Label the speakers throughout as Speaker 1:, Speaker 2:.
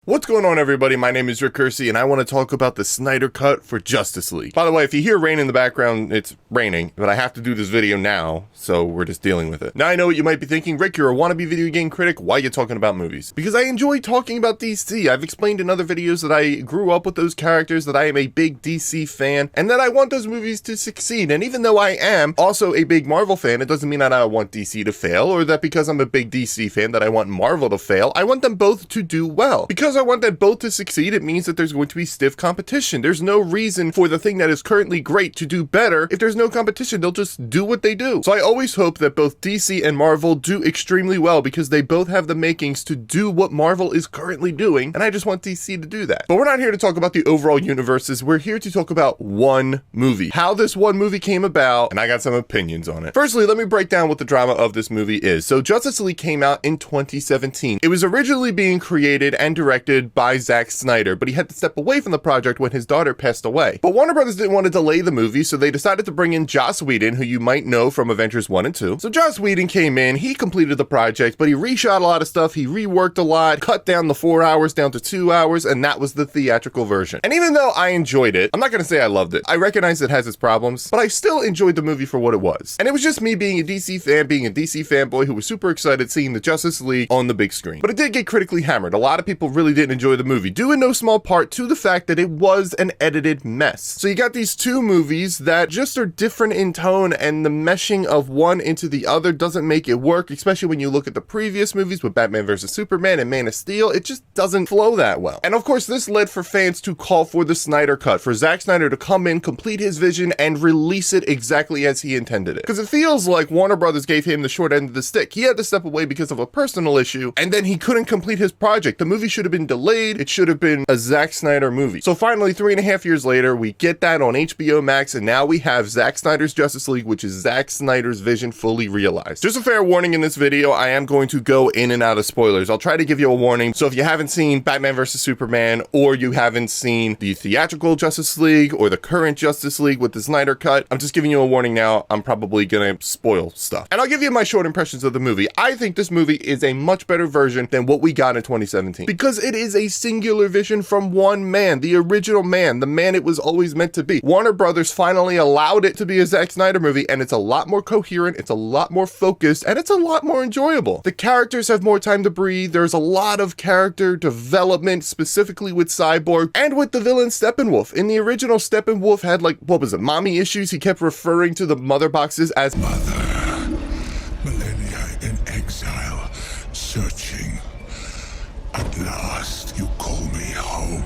Speaker 1: What's going on, everybody? My name is Rick Curci, and I want to talk about the Snyder Cut for Justice League. By the way, if you hear rain in the background, it's raining, but I have to do this video now, so we're just dealing with it. Now, I know what you might be thinking. Rick, you're a wannabe video game critic. Why are you talking about movies? Because I enjoy talking about DC. I've explained in other videos that I grew up with those characters, that I am a big DC fan, and that I want those movies to succeed. And even though I am also a big Marvel fan, it doesn't mean that I want DC to fail, or that because I'm a big DC fan that I want Marvel to fail. I want them both to do well. Because I want them both to succeed, it means that there's going to be stiff competition. There's no reason for the thing that is currently great to do better. If there's no competition, they'll just do what they do. So I always hope that both DC and Marvel do extremely well, because they both have the makings to do what Marvel is currently doing, and I just want DC to do that. But we're not here to talk about the overall universes. We're here to talk about one movie, how this one movie came about, and I got some opinions on it. Firstly, let me break down what the drama of this movie is. So Justice League came out in 2017. It was originally being created and directed by Zack Snyder, but he had to step away from the project when his daughter passed away. But Warner Brothers didn't want to delay the movie, so they decided to bring in Joss Whedon, who you might know from Avengers 1 and 2. So Joss Whedon came in, he completed the project, but he reshot a lot of stuff, he reworked a lot, cut down the 4 hours down to 2 hours, and that was the theatrical version. And even though I enjoyed it, I'm not going to say I loved it. I recognize it has its problems, but I still enjoyed the movie for what it was. And it was just me being a DC fan, being a DC fanboy who was super excited seeing the Justice League on the big screen. But it did get critically hammered. A lot of people really didn't enjoy the movie, due in no small part to the fact that it was an edited mess. So you got these two movies that just are different in tone, and the meshing of one into the other doesn't make it work, especially when you look at the previous movies with Batman vs. Superman and Man of Steel. It just doesn't flow that well. And of course, this led for fans to call for the Snyder Cut, for Zack Snyder to come in, complete his vision, and release it exactly as he intended it. Because it feels like Warner Brothers gave him the short end of the stick. He had to step away because of a personal issue, and then he couldn't complete his project. The movie should have been delayed. It should have been a Zack Snyder movie. So finally, 3.5 years later, we get that on HBO Max, and now we have Zack Snyder's Justice League, which is Zack Snyder's vision fully realized. Just a fair warning in this video, I am going to go in and out of spoilers. I'll try to give you a warning. So if you haven't seen Batman vs. Superman, or you haven't seen the theatrical Justice League, or the current Justice League with the Snyder Cut, I'm just giving you a warning now. I'm probably gonna spoil stuff. And I'll give you my short impressions of the movie. I think this movie is a much better version than what we got in 2017, because it is a singular vision from one man, the original man, the man it was always meant to be. Warner Brothers finally allowed it to be a Zack Snyder movie, and it's a lot more coherent, it's a lot more focused, and it's a lot more enjoyable. The characters have more time to breathe. There's a lot of character development, specifically with Cyborg and with the villain Steppenwolf. In the original, Steppenwolf had, like, what was it, mommy issues? He kept referring to the mother boxes as
Speaker 2: Mother, millennia in exile, searching. At last, you call me home.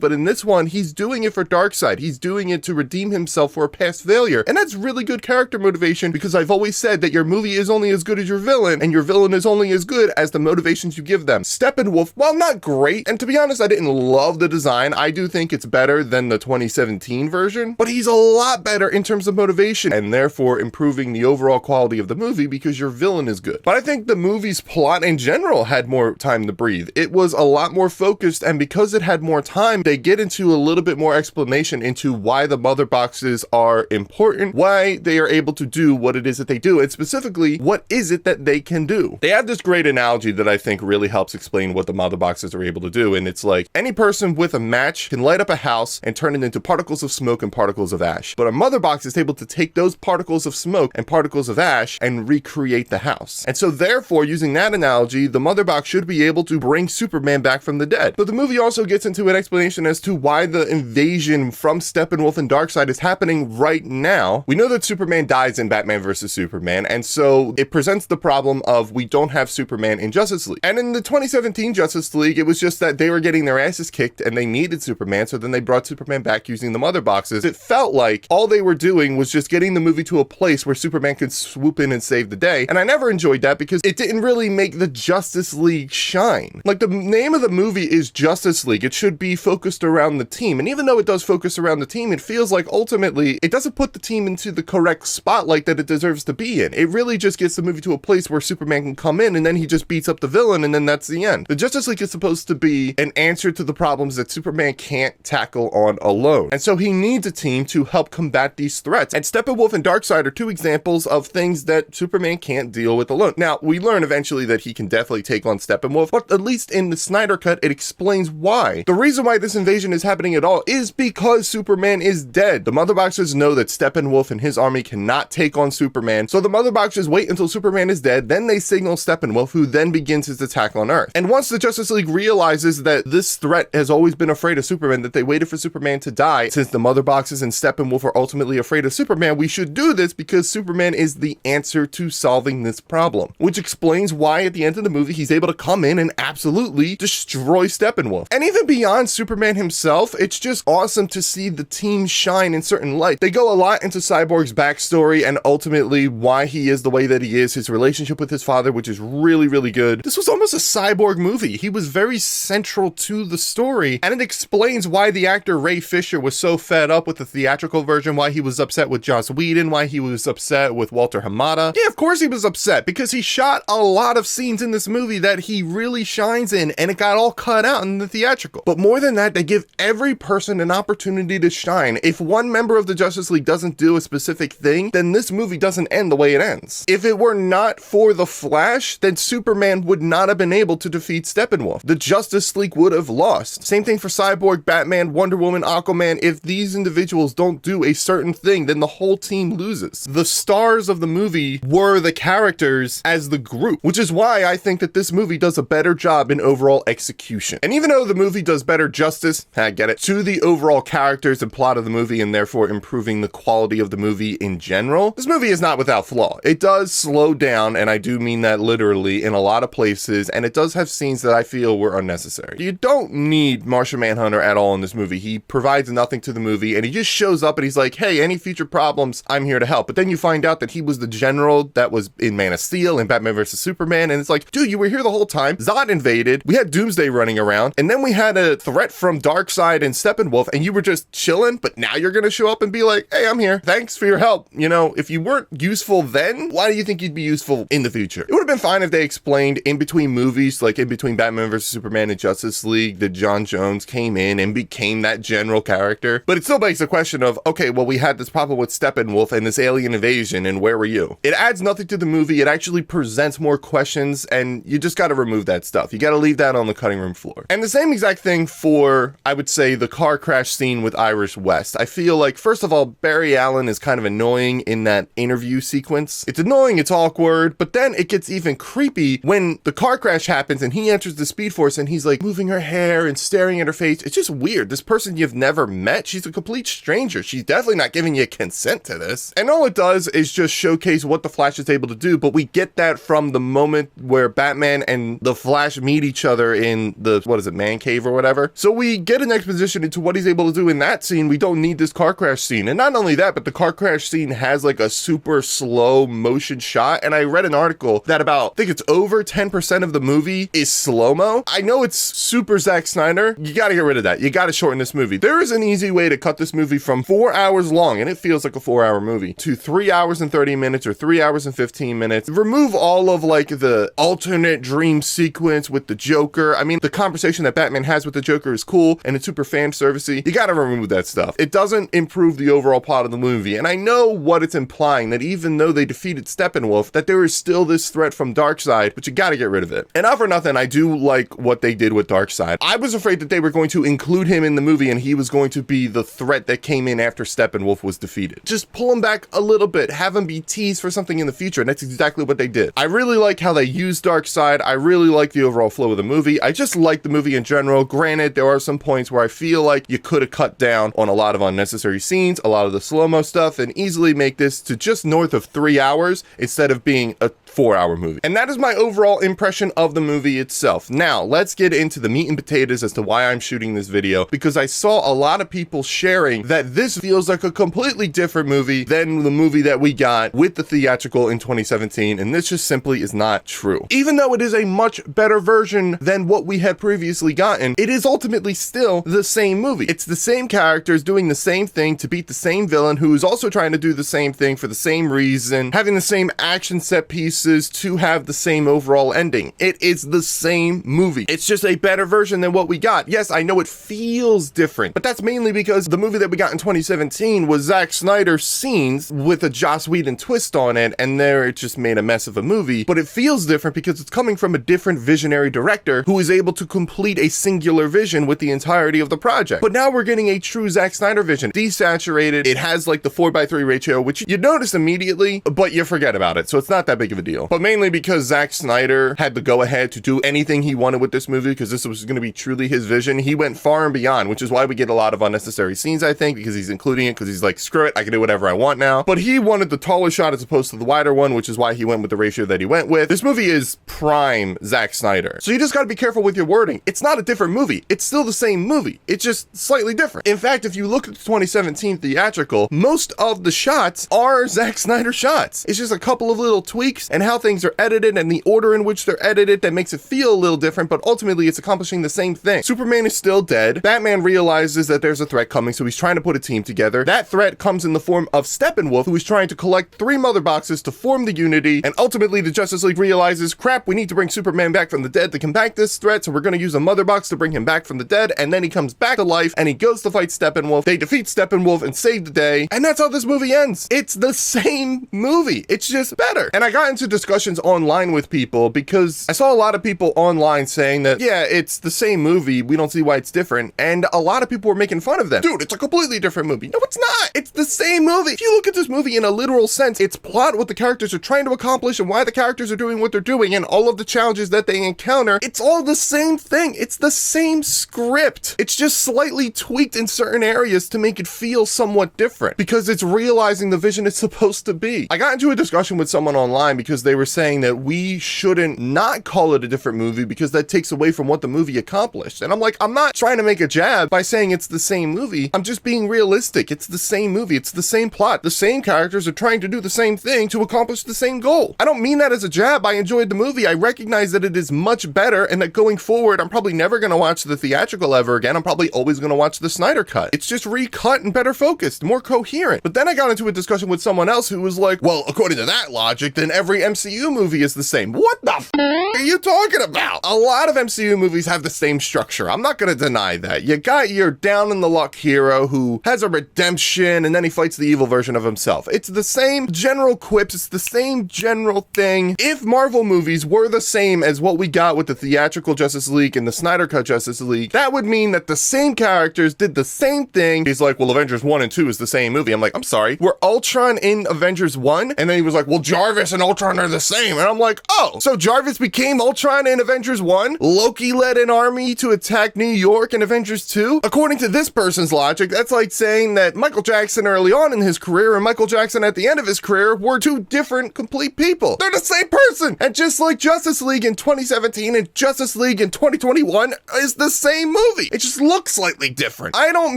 Speaker 1: But in this one, he's doing it for Darkseid. He's doing it to redeem himself for a past failure. And that's really good character motivation, because I've always said that your movie is only as good as your villain, and your villain is only as good as the motivations you give them. Steppenwolf, while not great, and to be honest, I didn't love the design. I do think it's better than the 2017 version, but he's a lot better in terms of motivation, and therefore improving the overall quality of the movie because your villain is good. But I think the movie's plot in general had more time to breathe. It was a lot more focused, and because it had more time, they get into a little bit more explanation into why the mother boxes are important, why they are able to do what it is that they do, and specifically, what is it that they can do. They have this great analogy that I think really helps explain what the mother boxes are able to do, and it's like any person with a match can light up a house and turn it into particles of smoke and particles of ash. But a mother box is able to take those particles of smoke and particles of ash and recreate the house. And so therefore, using that analogy, the mother box should be able to bring Superman back from the dead. But the movie also gets into an explanation as to why the invasion from Steppenwolf and Darkseid is happening right now. We know that Superman dies in Batman vs. Superman, and so it presents the problem of we don't have Superman in Justice League. And in the 2017 Justice League, it was just that they were getting their asses kicked and they needed Superman, so then they brought Superman back using the mother boxes. It felt like all they were doing was just getting the movie to a place where Superman could swoop in and save the day, and I never enjoyed that because it didn't really make the Justice League shine. Like, the name of the movie is Justice League. It should be focused focused around the team. And even though it does focus around the team, it feels like ultimately it doesn't put the team into the correct spotlight that it deserves to be in. It really just gets the movie to a place where Superman can come in and then he just beats up the villain and then that's the end. The Justice League is supposed to be an answer to the problems that Superman can't tackle on alone. And so he needs a team to help combat these threats. And Steppenwolf and Darkseid are two examples of things that Superman can't deal with alone. Now, we learn eventually that he can definitely take on Steppenwolf, but at least in the Snyder Cut, it explains why. The reason why this invasion is happening at all is because Superman is dead. The Mother Boxers know that Steppenwolf and his army cannot take on Superman, so the Mother Boxers wait until Superman is dead, then they signal Steppenwolf, who then begins his attack on Earth. And once the Justice League realizes that this threat has always been afraid of Superman, that they waited for Superman to die, since the Mother Boxers and Steppenwolf are ultimately afraid of Superman, we should do this because Superman is the answer to solving this problem. Which explains why at the end of the movie, he's able to come in and absolutely destroy Steppenwolf. And even beyond Superman himself, it's just awesome to see the team shine in certain light. They go a lot into Cyborg's backstory and ultimately why he is the way that he is, his relationship with his father, which is really, really good. This was almost a Cyborg movie. He was very central to the story, and it explains why the actor Ray Fisher was so fed up with the theatrical version, why he was upset with Joss Whedon, why he was upset with Walter Hamada. Yeah, of course he was upset, because he shot a lot of scenes in this movie that he really shines in, and it got all cut out in the theatrical. But more than that, they give every person an opportunity to shine. If one member of the Justice League doesn't do a specific thing, then this movie doesn't end the way it ends. If it were not for the Flash, then Superman would not have been able to defeat Steppenwolf. The Justice League would have lost. Same thing for Cyborg, Batman, Wonder Woman, Aquaman. If these individuals don't do a certain thing, then the whole team loses. The stars of the movie were the characters as the group, which is why I think that this movie does a better job in overall execution. And even though the movie does better justice, I get it, to the overall characters and plot of the movie, and therefore improving the quality of the movie in general, this movie is not without flaw. It does slow down, and I do mean that literally, in a lot of places, and it does have scenes that I feel were unnecessary. You don't need Martian Manhunter at all in this movie. He provides nothing to the movie, and he just shows up and he's like, hey, any future problems, I'm here to help. But then you find out that he was the general that was in Man of Steel and Batman vs. Superman, and it's like, dude, you were here the whole time. Zod invaded, we had Doomsday running around, and then we had a threat from Darkseid and Steppenwolf, and you were just chilling, but now you're gonna show up and be like, hey, I'm here. Thanks for your help. You know, if you weren't useful then, why do you think you'd be useful in the future? It would have been fine if they explained in between movies, like in between Batman vs. Superman and Justice League, that John Jones came in and became that general character. But it still begs the question of, okay, well, we had this problem with Steppenwolf and this alien invasion, and where were you? It adds nothing to the movie. It actually presents more questions, and you just got to remove that stuff. You got to leave that on the cutting room floor. And the same exact thing for, I would say, the car crash scene with Iris West. I feel like, first of all, Barry Allen is kind of annoying in that interview sequence. It's annoying, it's awkward, but then it gets even creepy when the car crash happens and he enters the Speed Force and he's like moving her hair and staring at her face. It's just weird. This person you've never met, she's a complete stranger. She's definitely not giving you consent to this. And all it does is just showcase what the Flash is able to do, but we get that from the moment where Batman and the Flash meet each other in the, what is it, man cave or whatever. So we get an exposition into what he's able to do in that scene. We don't need this car crash scene. And not only that, but the car crash scene has like a super slow motion shot. And I read an article that about, I think it's over 10% of the movie is slow-mo. I know it's super Zack Snyder. You got to get rid of that. You got to shorten this movie. There is an easy way to cut this movie from 4 hours long, and it feels like a 4-hour movie, to 3 hours and 30 minutes or 3 hours and 15 minutes. Remove all of like the alternate dream sequence with the Joker. I mean, the conversation that Batman has with the Joker is cool and it's super fan servicey. You got to remove that stuff. It doesn't improve the overall plot of the movie. And I know what it's implying, that even though they defeated Steppenwolf, that there is still this threat from Darkseid, but you got to get rid of it. And not for nothing, I do like what they did with Darkseid. I was afraid that they were going to include him in the movie and he was going to be the threat that came in after Steppenwolf was defeated. Just pull him back a little bit, have him be teased for something in the future, and that's exactly what they did. I really like how they used Darkseid. I really like the overall flow of the movie. I just like the movie in general. Granted, there are some points where I feel like you could have cut down on a lot of unnecessary scenes, a lot of the slow-mo stuff, and easily make this to just north of 3 hours instead of being a 4-hour movie. And that is my overall impression of the movie itself. Now, let's get into the meat and potatoes as to why I'm shooting this video, because I saw a lot of people sharing that this feels like a completely different movie than the movie that we got with the theatrical in 2017, and this just simply is not true. Even though it is a much better version than what we had previously gotten, it is ultimately still the same movie. It's the same characters doing the same thing to beat the same villain who is also trying to do the same thing for the same reason, having the same action set pieces to have the same overall ending. It is the same movie. It's just a better version than what we got. Yes, I know it feels different, but that's mainly because the movie that we got in 2017 was Zack Snyder's scenes with a Joss Whedon twist on it, and there it just made a mess of a movie. But it feels different because it's coming from a different visionary director who is able to complete a singular vision with the entirety of the project. But now we're getting a true Zack Snyder vision. Desaturated, it has like the 4:3 ratio, which you notice immediately, but you forget about it, so it's not that big of a deal. But mainly because Zack Snyder had the go-ahead to do anything he wanted with this movie, because this was going to be truly his vision. He went far and beyond, which is why we get a lot of unnecessary scenes, I think, because he's including it, because he's like, screw it, I can do whatever I want now. But he wanted the taller shot as opposed to the wider one, which is why he went with the ratio that he went with. This movie is prime Zack Snyder. So you just gotta be careful with your wording. It's not a different movie. It's still the same movie. It's just slightly different. In fact, if you look at the 2017 theatrical, most of the shots are Zack Snyder shots. It's just a couple of little tweaks and how things are edited and the order in which they're edited that makes it feel a little different, but ultimately it's accomplishing the same thing. Superman is still dead. Batman realizes that there's a threat coming, so he's trying to put a team together. That threat comes in the form of Steppenwolf, who is trying to collect 3 mother boxes to form the Unity, and ultimately the Justice League realizes, crap, we need to bring Superman back from the dead to combat this threat, so we're going to use a mother box to bring him back from the dead, and then he comes back to life, and he goes to fight Steppenwolf. They defeat Steppenwolf and save the day, and that's how this movie ends. It's the same movie. It's just better. And I got into discussions online with people because I saw a lot of people online saying that, yeah, it's the same movie, we don't see why it's different, and a lot of people were making fun of them. Dude, it's a completely different movie. No, it's not. It's the same movie. If you look at this movie in a literal sense, its plot, what the characters are trying to accomplish, and why the characters are doing what they're doing, and all of the challenges that they encounter, it's all the same thing. It's the same script. It's just slightly tweaked in certain areas to make it feel somewhat different, because it's realizing the vision it's supposed to be. I got into a discussion with someone online because they were saying that we shouldn't not call it a different movie because that takes away from what the movie accomplished. And I'm like, I'm not trying to make a jab by saying it's the same movie. I'm just being realistic. It's the same movie. It's the same plot. The same characters are trying to do the same thing to accomplish the same goal. I don't mean that as a jab. I enjoyed the movie. I recognize that it is much better and that going forward, I'm probably never going to watch the theatrical ever again. I'm probably always going to watch the Snyder cut. It's just recut and better focused, more coherent. But then I got into a discussion with someone else who was like, well, according to that logic, then every MCU movie is the same. What the are you talking about? A lot of MCU movies have the same structure. I'm not going to deny that. You got your down in the luck hero who has a redemption and then he fights the evil version of himself. It's the same general quips. It's the same general thing. If Marvel movies were the same as what we got with the theatrical Justice League and the Snyder Cut Justice League, that would mean that the same characters did the same thing. He's like, well, Avengers 1 and 2 is the same movie. I'm like, I'm sorry. Were Ultron in Avengers 1? And then he was like, well, Jarvis and Ultron are the same. And I'm like, oh, so Jarvis became Ultron in Avengers 1? Loki led an army to attack New York in Avengers 2? According to this person's logic, that's like saying that Michael Jackson early on in his career and Michael Jackson at the end of his career were two different complete people. They're the same person. And just like Justice League in 2017 and Justice League in 2021 is the same movie. It just looks slightly different. I don't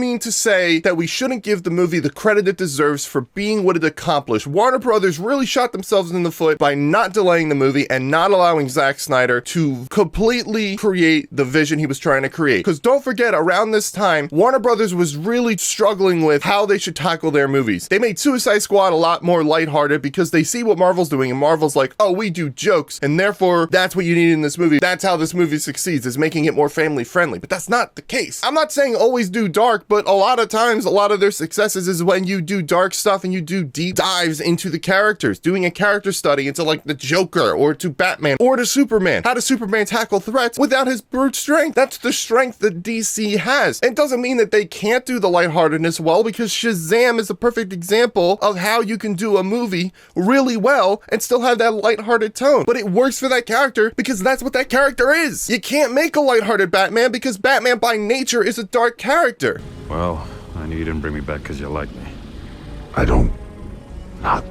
Speaker 1: mean to say that we shouldn't give the movie the credit it deserves for being what it accomplished. Warner Brothers really shot themselves in the foot by not delaying the movie and not allowing Zack Snyder to completely create the vision he was trying to create. Because don't forget, around this time, Warner Brothers was really struggling with how they should tackle their movies. They made Suicide Squad a lot more lighthearted because they see what Marvel's doing, and Marvel's like, oh, we do jokes, and therefore that's what you need in this movie. That's how this movie succeeds, is making it more family friendly. But that's not the case. I'm not saying always do dark, but a lot of times, a lot of their successes is when you do dark stuff and you do deep dives into the characters, doing a character study into like the Joker or to Batman or to Superman. How does Superman tackle threats without his brute strength? That's the strength that DC has. It doesn't mean that they can't do the lightheartedness well, because Shazam is a perfect example of how you can do a movie really well and still have that lighthearted tone. But it works for that character because that's what that character is. You can't make a lighthearted Batman because Batman by nature is a dark character.
Speaker 3: Well, I knew you didn't bring me back because you like me.
Speaker 2: I don't not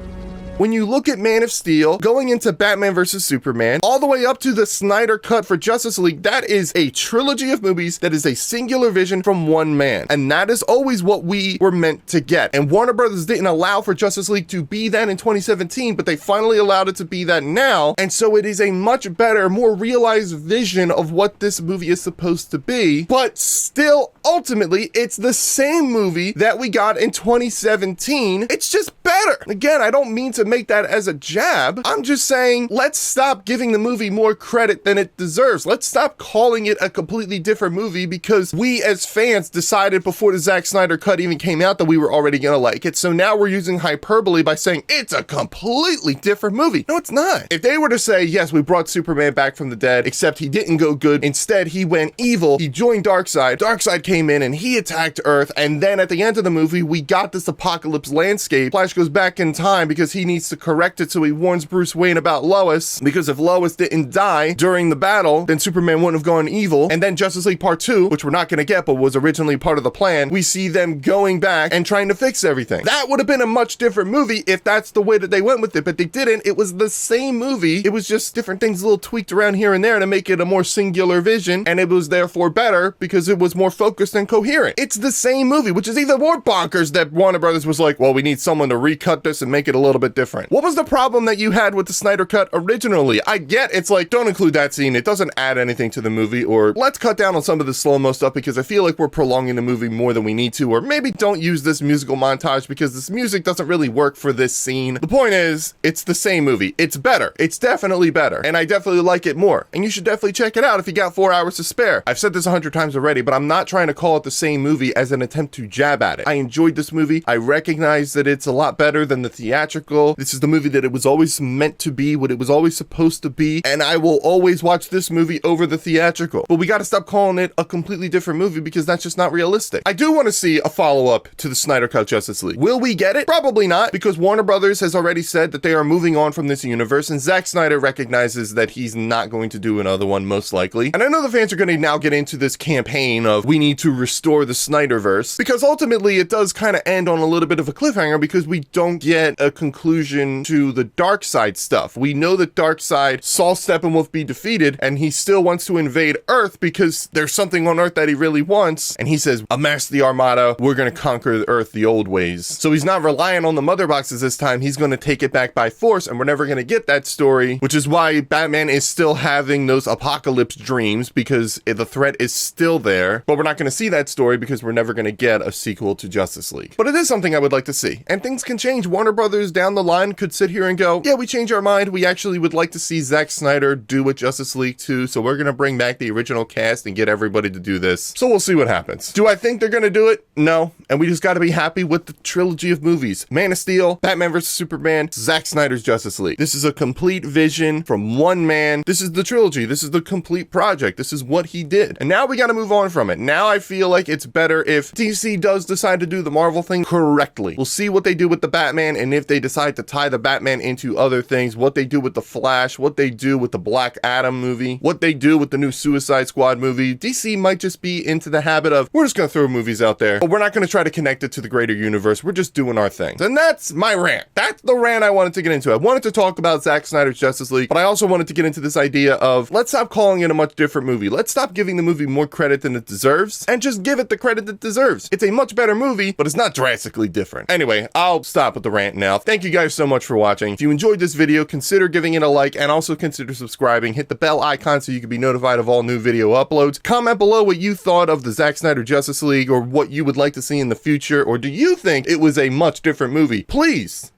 Speaker 1: When you look at Man of Steel, going into Batman vs. Superman, all the way up to the Snyder Cut for Justice League, that is a trilogy of movies that is a singular vision from one man. And that is always what we were meant to get. And Warner Brothers didn't allow for Justice League to be that in 2017, but they finally allowed it to be that now. And so it is a much better, more realized vision of what this movie is supposed to be. But still, ultimately, it's the same movie that we got in 2017. It's just better. Again, I don't mean to make that as a jab. I'm just saying, let's stop giving the movie more credit than it deserves. Let's stop calling it a completely different movie because we as fans decided before the Zack Snyder Cut even came out that we were already gonna like it. So now we're using hyperbole by saying it's a completely different movie. No, it's not. If they were to say, yes, we brought Superman back from the dead, except he didn't go good. Instead, he went evil. He joined Darkseid. Darkseid came in and he attacked Earth. And then at the end of the movie, we got this apocalypse landscape. Flash goes back in time because he needs to correct it. So he warns Bruce Wayne about Lois, because if Lois didn't die during the battle, then Superman wouldn't have gone evil. And then Justice League Part 2, which we're not going to get, but was originally part of the plan, we see them going back and trying to fix everything. That would have been a much different movie if that's the way that they went with it, but they didn't. It was the same movie. It was just different things a little tweaked around here and there to make it a more singular vision, and it was therefore better because it was more focused and coherent. It's the same movie, which is even more bonkers that Warner Brothers was like, well, we need someone to recut this and make it a little bit different. What was the problem that you had with the Snyder Cut originally? I get it's like, don't include that scene. It doesn't add anything to the movie, or let's cut down on some of the slow-mo stuff because I feel like we're prolonging the movie more than we need to, or maybe don't use this musical montage because this music doesn't really work for this scene. The point is, it's the same movie. It's better. It's definitely better. And I definitely like it more. And you should definitely check it out if you got 4 hours to spare. I've said this 100 times already, but I'm not trying to call it the same movie as an attempt to jab at it. I enjoyed this movie. I recognize that it's a lot better than the theatrical. This is the movie that it was always meant to be, what it was always supposed to be. And I will always watch this movie over the theatrical. But we got to stop calling it a completely different movie because that's just not realistic. I do want to see a follow-up to the Snyder Cut Justice League. Will we get it? Probably not, because Warner Brothers has already said that they are moving on from this universe, and Zack Snyder recognizes that he's not going to do another one, most likely. And I know the fans are going to now get into this campaign of we need to restore the Snyderverse, because ultimately it does kind of end on a little bit of a cliffhanger because we don't get a conclusion to the Darkseid stuff. We know that Darkseid saw Steppenwolf be defeated, and he still wants to invade Earth because there's something on Earth that he really wants, and he says, amass the Armada, we're going to conquer the Earth the old ways. So he's not relying on the mother boxes this time, he's going to take it back by force, and we're never going to get that story, which is why Batman is still having those apocalypse dreams, because the threat is still there, but we're not going to see that story because we're never going to get a sequel to Justice League. But it is something I would like to see, and things can change. Warner Brothers down the line could sit here and go, yeah, we changed our mind, we actually would like to see Zack Snyder do a Justice League 2, so we're going to bring back the original cast and get everybody to do this. So we'll see what happens. Do I think they're going to do it? No, and we just got to be happy with the trilogy of movies. Man of Steel, Batman vs. Superman, Zack Snyder's Justice League. This is a complete vision from one man. This is the trilogy. This is the complete project. This is what he did. And now we got to move on from it. Now I feel like it's better if DC does decide to do the Marvel thing correctly. We'll see what they do with the Batman, and if they decide to tie the Batman into other things, what they do with the Flash, what they do with the Black Adam movie, what they do with the new Suicide Squad movie. DC might just be into the habit of, we're just going to throw movies out there, but we're not going to try to connect it to the greater universe. We're just doing our thing. And that's my rant. That's the rant I wanted to get into. I wanted to talk about Zack Snyder's Justice League, but I also wanted to get into this idea of, let's stop calling it a much different movie. Let's stop giving the movie more credit than it deserves, and just give it the credit it deserves. It's a much better movie, but it's not drastically different. Anyway, I'll stop with the rant now. Thank you guys so much for watching. If you enjoyed this video, consider giving it a like, and also consider subscribing. Hit the bell icon so you can be notified of all new video uploads. Comment below what you thought of the Zack Snyder Justice League, or what you would like to see in the future, or do you think it was a much different movie? Please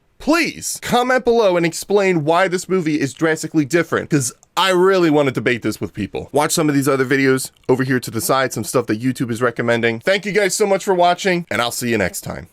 Speaker 1: comment below and explain why this movie is drastically different, because I really want to debate this with people. Watch some of these other videos over here to the side, some stuff that YouTube is recommending. Thank you guys so much for watching, and I'll see you next time.